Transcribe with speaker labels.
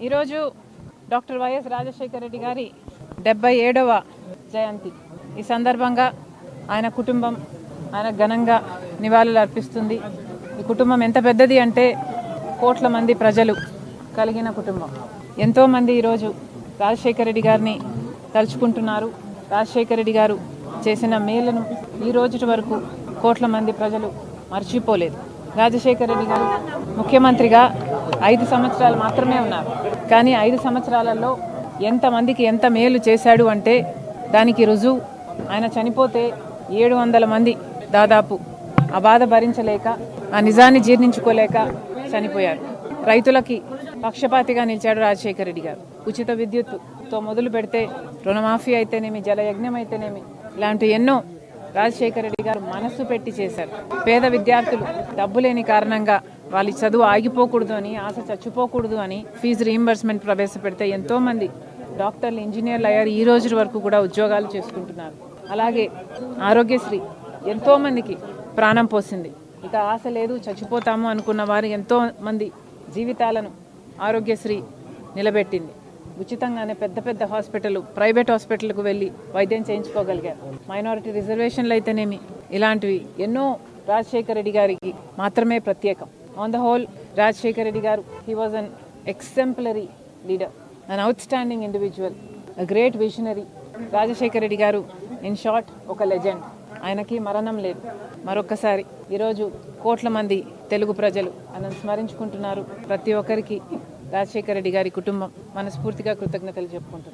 Speaker 1: ఈరోజు doctor YS Rajasekhara Reddy గారి 77వ జయంతి. ఈ సందర్భంగా ఆయన కుటుంబం ఆయన ఘనంగా నివాళులు అర్పిస్తుంది. ఈ కుటుంబం ఎంత పెద్దది అంటే కోట్ల మంది ప్రజలు కలిగిన కుటుంబం. ఎంతోమంది ఈరోజు రాజశేఖర రెడ్డి గారిని తలుచుకుంటున్నారు. రాజశేఖర రెడ్డి గారు చేసిన మేలును ఈ రోజు వరకు కోట్ల మంది ప్రజలు మర్చిపోలేదు. రాజశేఖర రెడ్డి గారు ముఖ్యమంత్రిగా 5 సంవత్సరాలు మాత్రమే ఉన్నారు. కానీ 5 సంవత్సరాలలో ఎంతమందికి ఎంత మేలు చేశాడు అంటే దానికి రుజువు ఆయన చనిపోతే 700 మంది దాదాపు ఆ బాధ భరించలేక ఆ నిజాన్ని జీర్ణించుకోలేక చనిపోయారు. రైతులకి పక్షపాతిగా నిలిచాడు రాజశేఖర రెడ్డి గారు. ఉచిత విద్యుత్తుతో మొదలు పెడితే రుణమాఫీ అయితేనేమి, జలయజ్ఞం అయితేనేమి, ఇలాంటి ఎన్నో రాజశేఖర రెడ్డి గారు మనస్సు పెట్టి చేశారు. పేద విద్యార్థులు డబ్బు లేని కారణంగా వాళ్ళ చదువు ఆగిపోకూడదు అని, ఆశ చచ్చిపోకూడదు అని ఫీజు రీయింబర్స్మెంట్ ప్రవేశపెడితే ఎంతోమంది డాక్టర్లు, ఇంజనీర్లు అయ్యారు. ఈ రోజు వరకు కూడా ఉద్యోగాలు చేసుకుంటున్నారు. అలాగే ఆరోగ్యశ్రీ ఎంతోమందికి ప్రాణం పోసింది. ఇక ఆశ లేదు, చచ్చిపోతాము అనుకున్న వారు ఎంతోమంది జీవితాలను ఆరోగ్యశ్రీ నిలబెట్టింది. ఉచితంగానే పెద్ద పెద్ద హాస్పిటల్, ప్రైవేట్ హాస్పిటల్కు వెళ్ళి వైద్యం చేయించుకోగలిగారు. మైనారిటీ రిజర్వేషన్లు అయితేనేమి, ఇలాంటివి ఎన్నో రాజశేఖర రెడ్డి గారికి మాత్రమే ప్రత్యేకం. On the whole Rajasekhara Reddy గారు he was an exemplary leader, an outstanding individual, a great visionary. Rajasekhara Reddy గారు ఇన్ షార్ట్ ఒక లెజెండ్. ఆయనకి మరణం లేదు. మరొక్కసారి ఈరోజు కోట్ల మంది తెలుగు ప్రజలు ఆయనను స్మరించుకుంటున్నారు. ప్రతి ఒక్కరికి రాజశేఖర రెడ్డి గారి కుటుంబం మనస్ఫూర్తిగా కృతజ్ఞతలు చెప్పుకుంటున్నాం.